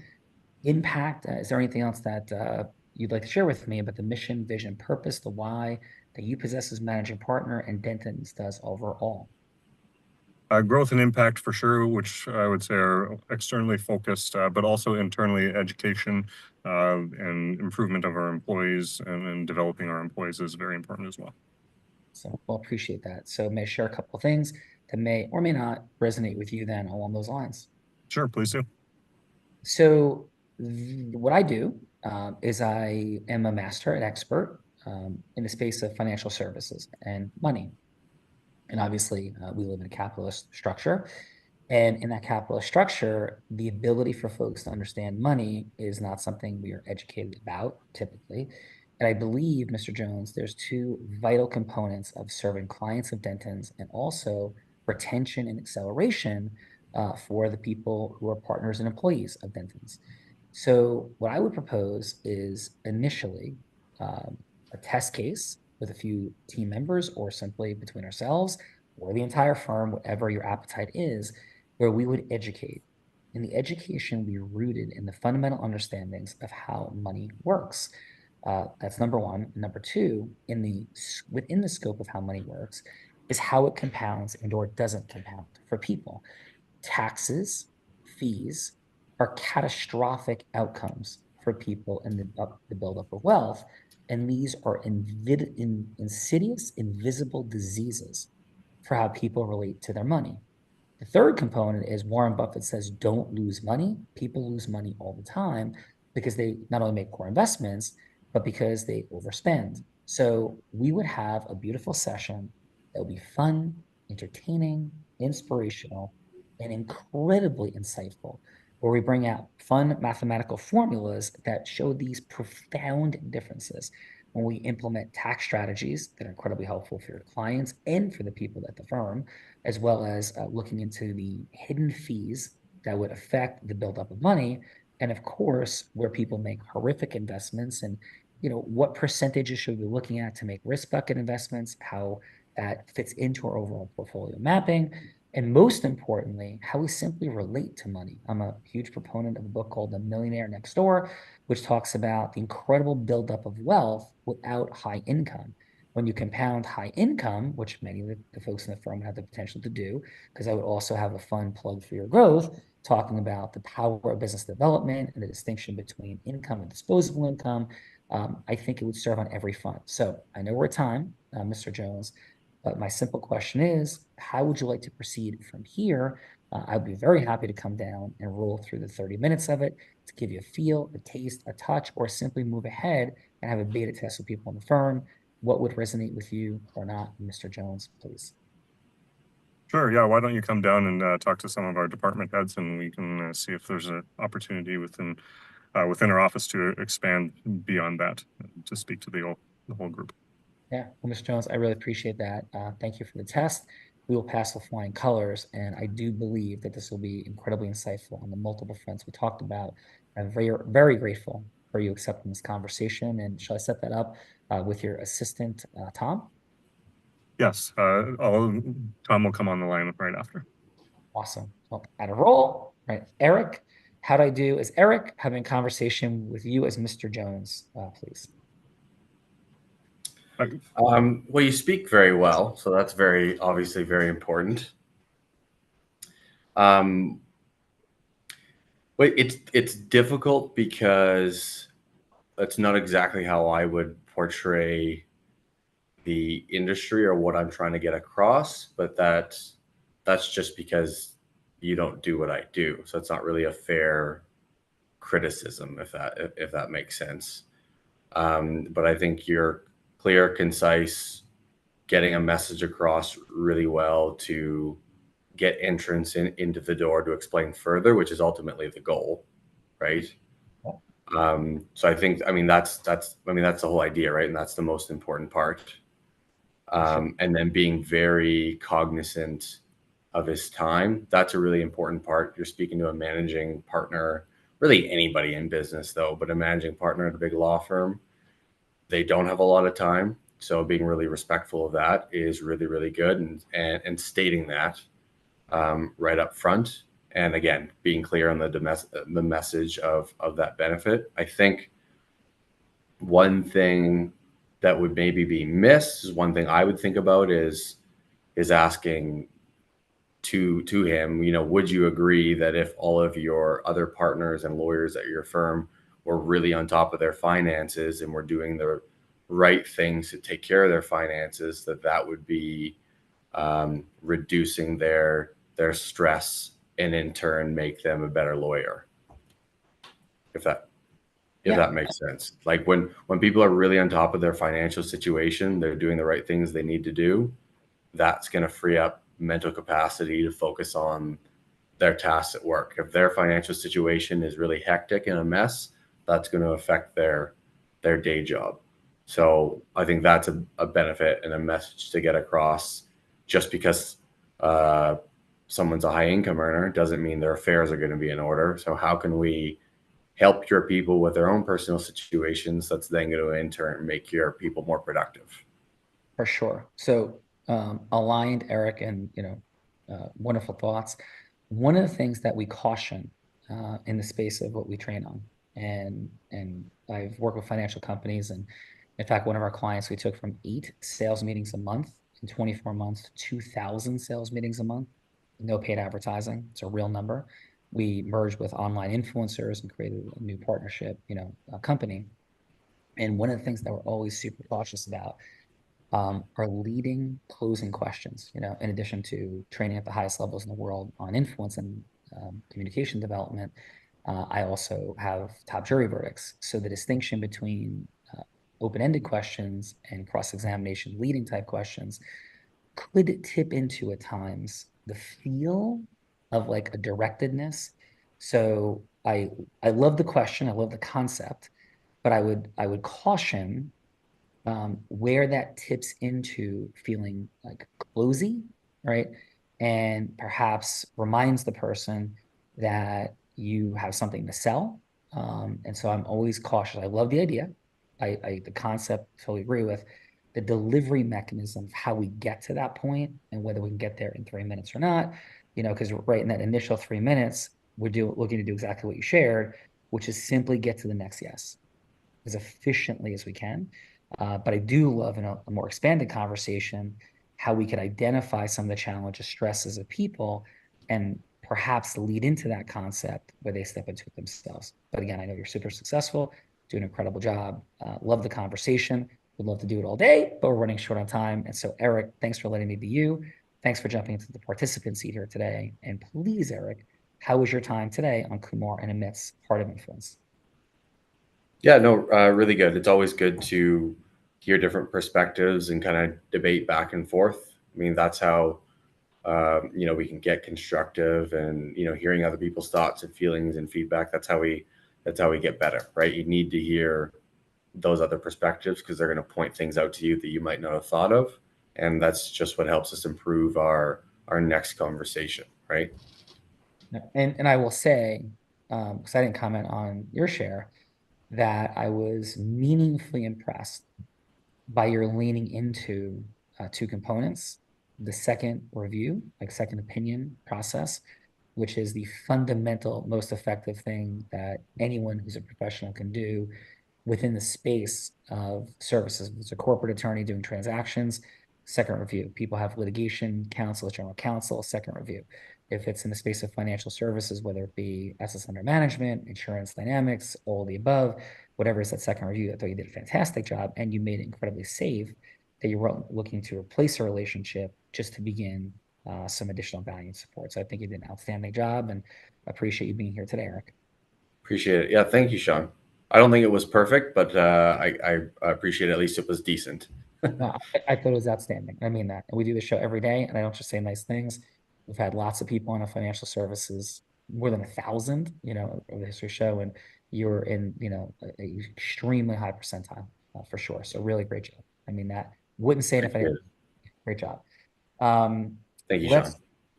impact? Is there anything else that you'd like to share with me about the mission, vision, purpose, the why that you possess as managing partner and Dentons does overall? Growth and impact for sure, which I would say are externally focused, but also internally education and improvement of our employees and developing our employees is very important as well. So we'll appreciate that. So may I share a couple of things that may or may not resonate with you then along those lines? Sure, please do. So what I do is I am a master and expert in the space of financial services and money. And obviously, we live in a capitalist structure. And in that capitalist structure, the ability for folks to understand money is not something we are educated about typically. And I believe, Mr. Jones, there's two vital components of serving clients of Dentons and also retention and acceleration for the people who are partners and employees of Dentons. So what I would propose is initially a test case with a few team members or simply between ourselves or the entire firm, whatever your appetite is, where we would educate. And the education be rooted in the fundamental understandings of how money works. That's number one. Number two, within the scope of how money works, is how it compounds and or doesn't compound for people. Taxes, fees are catastrophic outcomes for people in the buildup of wealth. And these are insidious, invisible diseases for how people relate to their money. The third component is Warren Buffett says, don't lose money. People lose money all the time because they not only make poor investments, but because they overspend. So we would have a beautiful session that would be fun, entertaining, inspirational, and incredibly insightful, where we bring out fun mathematical formulas that show these profound differences when we implement tax strategies that are incredibly helpful for your clients and for the people at the firm, as well as looking into the hidden fees that would affect the buildup of money. And of course, where people make horrific investments and what percentages should we be looking at to make risk bucket investments, how that fits into our overall portfolio mapping, and most importantly, how we simply relate to money. I'm a huge proponent of a book called The Millionaire Next Door, which talks about the incredible buildup of wealth without high income. When you compound high income, which many of the folks in the firm have the potential to do, because I would also have a fun plug for your growth, talking about the power of business development and the distinction between income and disposable income. I think it would serve on every front. So I know we're at time, Mr. Jones, but my simple question is, how would you like to proceed from here? I'd be very happy to come down and roll through the 30 minutes of it to give you a feel, a taste, a touch, or simply move ahead and have a beta test with people in the firm. What would resonate with you or not, Mr. Jones, please? Sure. Yeah. Why don't you come down and talk to some of our department heads, and we can see if there's an opportunity within our office to expand beyond that to speak to the whole group. Yeah. Well, Mr. Jones, I really appreciate that. Thank you for the test. We will pass with flying colors, and I do believe that this will be incredibly insightful on the multiple fronts we talked about. I'm very, very grateful for you accepting this conversation. And shall I set that up with your assistant, Tom? Yes. Tom will come on the line right after. Awesome. Well, at a roll, right? Eric, how do I do as Eric having a conversation with you as Mr. Jones, please? Well, you speak very well, so that's obviously very important. But it's difficult because that's not exactly how I would portray the industry or what I'm trying to get across, but that's just because you don't do what I do. So it's not really a fair criticism, if that makes sense. But I think you're clear, concise, getting a message across really well to get entrance into the door to explain further, which is ultimately the goal, right? So I think, that's the whole idea, right? And that's the most important part. And then being very cognizant of his time, that's a really important part. You're speaking to a managing partner, really anybody in business though, but a managing partner at a big law firm, they don't have a lot of time. So being really respectful of that is really, really good. And stating that right up front And again, being clear on the message of that benefit. I think one thing that would maybe be missed is one thing I would think about is asking to him, would you agree that if all of your other partners and lawyers at your firm were really on top of their finances and were doing the right things to take care of their finances, that would be reducing their stress and in turn make them a better lawyer? If that makes sense. Like when people are really on top of their financial situation, they're doing the right things they need to do, that's going to free up mental capacity to focus on their tasks at work. If their financial situation is really hectic and a mess, that's going to affect their day job. So I think that's a benefit and a message to get across. Just because someone's a high income earner doesn't mean their affairs are going to be in order. So how can we help your people with their own personal situations? That's then going to in turn make your people more productive. For sure. So aligned, Eric, and wonderful thoughts. One of the things that we caution in the space of what we train on, and I've worked with financial companies, and in fact, one of our clients, we took from 8 sales meetings a month in 24 months to 2,000 sales meetings a month, no paid advertising. It's a real number. We merged with online influencers and created a new partnership, a company. And one of the things that we're always super cautious about are leading closing questions. In addition to training at the highest levels in the world on influence and communication development, I also have top jury verdicts. So the distinction between open-ended questions and cross-examination leading type questions could tip into at times the feel of like a directedness. So I love the question, I love the concept, but I would caution where that tips into feeling like closey, right? And perhaps reminds the person that you have something to sell. And so I'm always cautious. I love the idea. The concept, totally agree with. The delivery mechanism of how we get to that point and whether we can get there in 3 minutes or not, because right in that initial 3 minutes, we're looking to do exactly what you shared, which is simply get to the next yes as efficiently as we can. But I do love in a more expanded conversation how we could identify some of the challenges, stresses of people, and perhaps lead into that concept where they step into it themselves. But again, I know you're super successful, do an incredible job. Love the conversation. Would love to do it all day, but we're running short on time. And so, Eric, thanks for letting me be you. Thanks for jumping into the participant seat here today. And please, Eric, how was your time today on Kumar and Amit's Heart of Influence? Yeah, no, really good. It's always good to hear different perspectives and kind of debate back and forth. I mean, that's how, we can get constructive and, hearing other people's thoughts and feelings and feedback. That's how we get better, right? You need to hear those other perspectives because they're going to point things out to you that you might not have thought of. And that's just what helps us improve our next conversation, right? And I will say, because I didn't comment on your share, that I was meaningfully impressed by your leaning into 2 components. The second review, like second opinion process, which is the fundamental, most effective thing that anyone who's a professional can do within the space of services. If it's a corporate attorney doing transactions, second review. People have litigation counsel, general counsel, second review. If it's in the space of financial services, whether it be assets under management, insurance dynamics, all the above, whatever is that second review, I thought you did a fantastic job and you made it incredibly safe that you weren't looking to replace a relationship just to begin some additional value and support. So I think you did an outstanding job and appreciate you being here today, Eric. Appreciate it. Yeah, thank you, Sean. I don't think it was perfect, but I appreciate it. At least it was decent. No, I thought it was outstanding. I mean that. And we do the show every day, and I don't just say nice things. We've had lots of people on a financial services, more than 1,000, over the history show, and you're in, a extremely high percentile for sure. So really great job. I mean that. Wouldn't say it if I didn't. Great job. Thank you, Sean.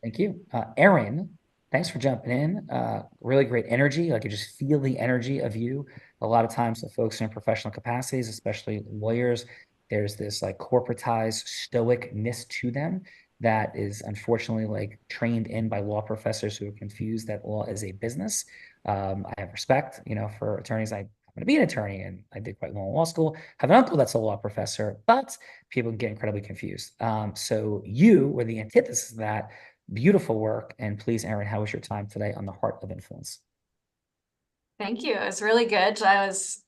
Thank you. Aaron, thanks for jumping in. Really great energy. Like you just feel the energy of you. A lot of times the folks in professional capacities, especially lawyers, there's this like corporatized stoicness to them. that is unfortunately like trained in by law professors who are confused that law is a business. I have respect, for attorneys. I'm going to be an attorney and I did quite well in law school. Have an uncle that's a law professor, but people get incredibly confused. So you were the antithesis of that. Beautiful work. And please, Erin, how was your time today on the Heart of Influence? Thank you. It was really good. I was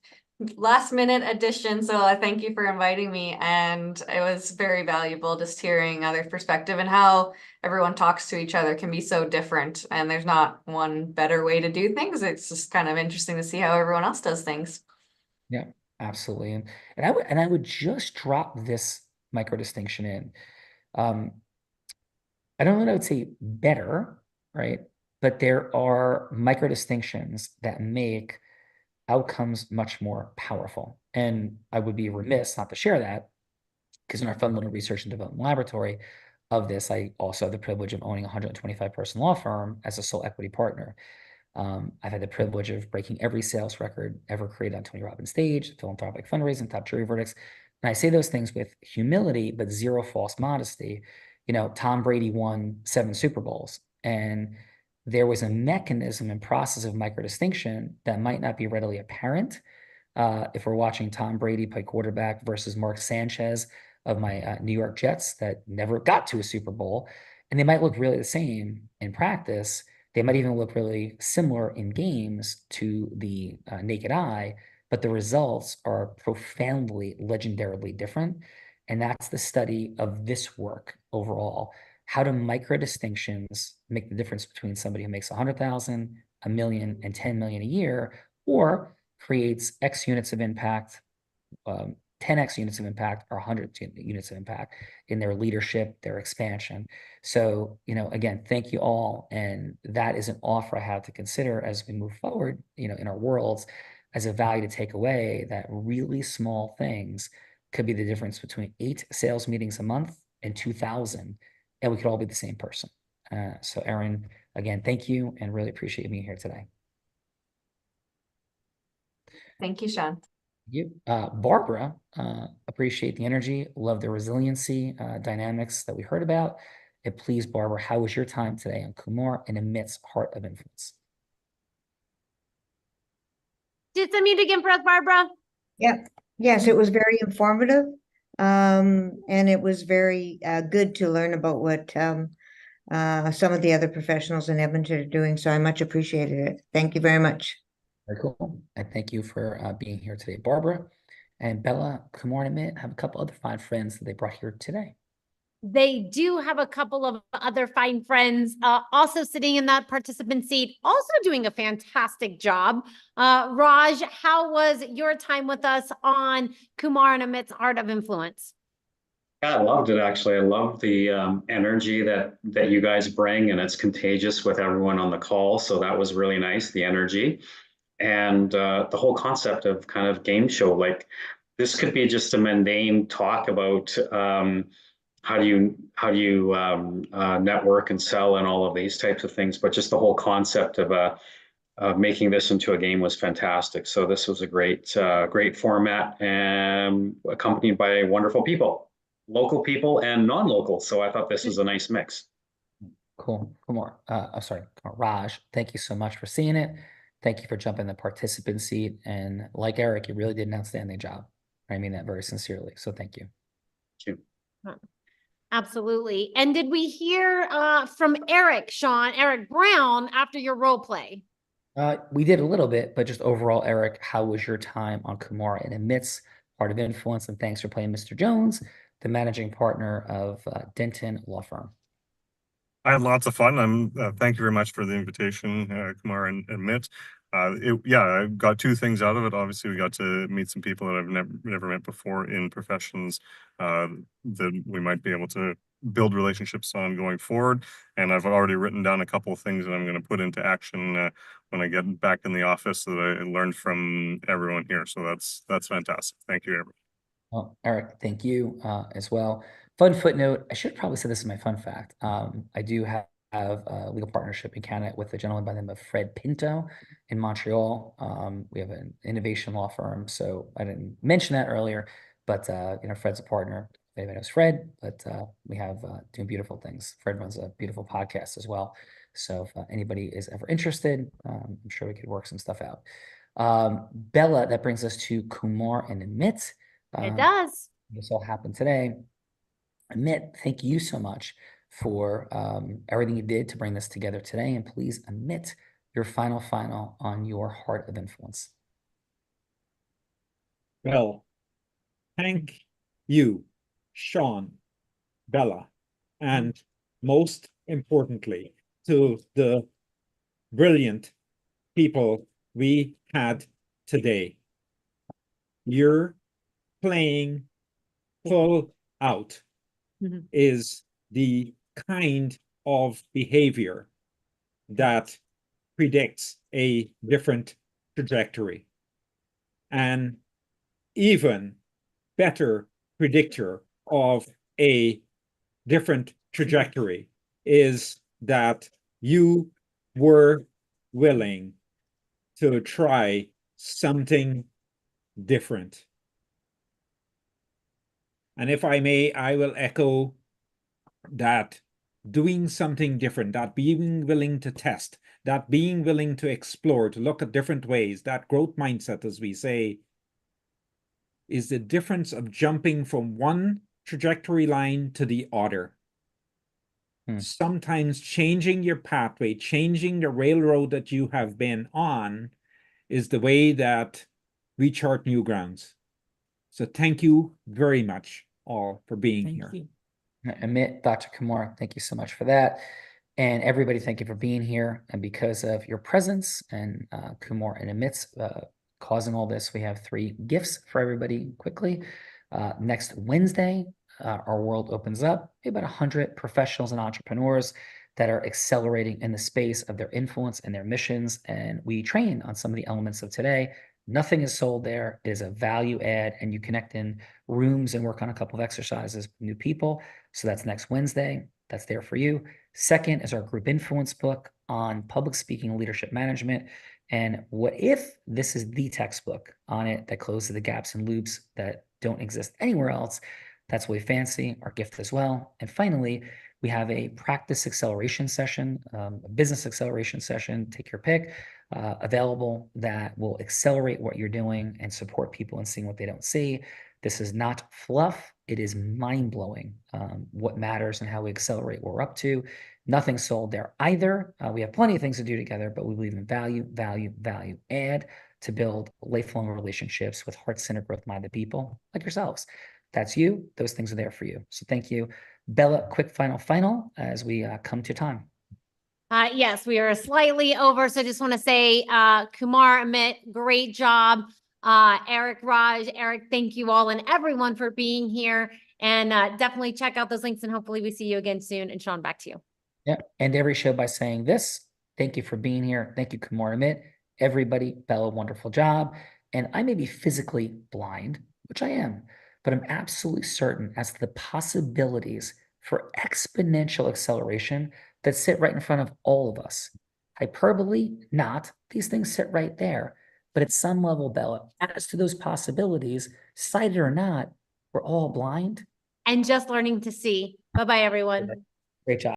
last minute addition, so I thank you for inviting me. And it was very valuable just hearing other perspective and how everyone talks to each other can be so different. And there's not one better way to do things. It's just kind of interesting to see how everyone else does things. Yeah, absolutely. And I would just drop this micro distinction in. I don't know that I would say better, right? But there are micro distinctions that make outcomes much more powerful. And I would be remiss not to share that because in our fun little research and development laboratory of this, I also have the privilege of owning a 125-person law firm as a sole equity partner. I've had the privilege of breaking every sales record ever created on Tony Robbins' stage, philanthropic fundraising, top jury verdicts. And I say those things with humility, but zero false modesty. Tom Brady won 7 Super Bowls, and there was a mechanism and process of micro distinction that might not be readily apparent if we're watching Tom Brady play quarterback versus Mark Sanchez of my New York Jets that never got to a Super Bowl. And they might look really the same in practice. They might even look really similar in games to the naked eye, but the results are profoundly, legendarily different. And that's the study of this work overall. How do micro distinctions make the difference between somebody who makes 100,000, a million, and 10 million a year, or creates X units of impact, 10X units of impact, or 100 units of impact in their leadership, their expansion. So, again, thank you all. And that is an offer I have to consider as we move forward, in our worlds as a value to take away that really small things could be the difference between 8 sales meetings a month and 2,000, and we could all be the same person. So Erin, again, thank you and really appreciate you being here today. Thank you, Sean. You, Barbara, appreciate the energy, love the resiliency dynamics that we heard about. And please, Barbara, how was your time today on Kumar and Amit's Heart of Influence? Just unmute again for us, Barbara. Yeah. Yes, it was very informative. And it was very good to learn about what some of the other professionals in Edmonton are doing. So I much appreciated it. Thank you very much. Very cool. And thank you for being here today, Barbara. And Bella, Kumar and Amit have a couple other fine friends that they brought here today. They do have a couple of other fine friends also sitting in that participant seat, also doing a fantastic job. Raj, how was your time with us on Kumar and Amit's Heart of Influence? Yeah, I loved it, actually. I love the energy that you guys bring, and it's contagious with everyone on the call. So that was really nice, the energy. And the whole concept of kind of game show, like this could be just a mundane talk about how do you network and sell and all of these types of things, but just the whole concept of making this into a game was fantastic. So this was a great format and accompanied by wonderful people, local people and non-local. So I thought this was a nice mix. Cool. Kumar, Raj, thank you so much for seeing it. Thank you for jumping the participant seat. And like Eric, you really did an outstanding job. I mean that very sincerely. So thank you. Thank you. Absolutely. And did we hear from Eric Brown after your role play? We did a little bit, but just overall, Eric, how was your time on Kumar and Amit's Heart of Influence? And thanks for playing Mr. Jones, the managing partner of Denton Law Firm. I had lots of fun. Thank you very much for the invitation, Kumar and Amit. I got 2 things out of it. Obviously, we got to meet some people that I've never met before in professions that we might be able to build relationships on going forward. And I've already written down a couple of things that I'm going to put into action when I get back in the office that I learned from everyone here. So that's fantastic. Thank you, everyone. Well, Eric, thank you as well. Fun footnote, I should probably say this is my fun fact. I do have a legal partnership in Canada with a gentleman by the name of Fred Pinto in Montreal. We have an innovation law firm, so I didn't mention that earlier, but Fred's a partner. if anybody knows Fred, but we have doing beautiful things. Fred runs a beautiful podcast as well. So if anybody is ever interested, I'm sure we could work some stuff out. Bella, that brings us to Kumar and Amit. It does. This all happened today. Amit, thank you so much for everything you did to bring this together today. And please, Amit, your final on your heart of influence. Well, thank you, Sean, Bella, and most importantly, to the brilliant people we had today. You're playing full out is the kind of behavior that predicts a different trajectory. And even better predictor of a different trajectory is that you were willing to try something different. And if I may, I will echo that doing something different, that being willing to test, that being willing to explore, to look at different ways, that growth mindset, as we say, is the difference of jumping from one trajectory line to the other. Sometimes changing your pathway, changing the railroad that you have been on is the way that we chart new grounds. So thank you very much all for being here. Amit, Dr. Kumar, thank you so much for that. And everybody, thank you for being here. And because of your presence and Kumar and Amit's causing all this, we have 3 gifts for everybody quickly. Next Wednesday, our world opens up. We have about 100 professionals and entrepreneurs that are accelerating in the space of their influence and their missions. And we train on some of the elements of today. Nothing is sold there. It is a value add, and you connect in rooms and work on a couple of exercises with new people. So that's next Wednesday. That's there for you. Second is our group influence book on public speaking and leadership management. And what if this is the textbook on it that closes the gaps and loops that don't exist anywhere else? That's way fancy, our gift as well. And finally, we have a practice acceleration session, a business acceleration session, take your pick, available that will accelerate what you're doing and support people in seeing what they don't see. This is not fluff. It is mind-blowing what matters and how we accelerate what we're up to. Nothing sold there either. We have plenty of things to do together, but we believe in value add to build lifelong relationships with heart-centered, growth-minded people like yourselves. That's you. Those things are there for you. So thank you. Bella, quick final as we come to time. Yes, we are slightly over. So I just want to say, Kumar, Amit, great job. Eric, Raj, Eric, thank you all and everyone for being here. And definitely check out those links and hopefully we see you again soon. And Sean, back to you. Yeah, end every show by saying this. Thank you for being here. Thank you, Kumar, Amit. Everybody, Bella, wonderful job. And I may be physically blind, which I am, but I'm absolutely certain as to the possibilities for exponential acceleration that sit right in front of all of us. Hyperbole, not. These things sit right there. But at some level, Bella, as to those possibilities, sighted or not, we're all blind. And just learning to see. Bye-bye, everyone. Great job.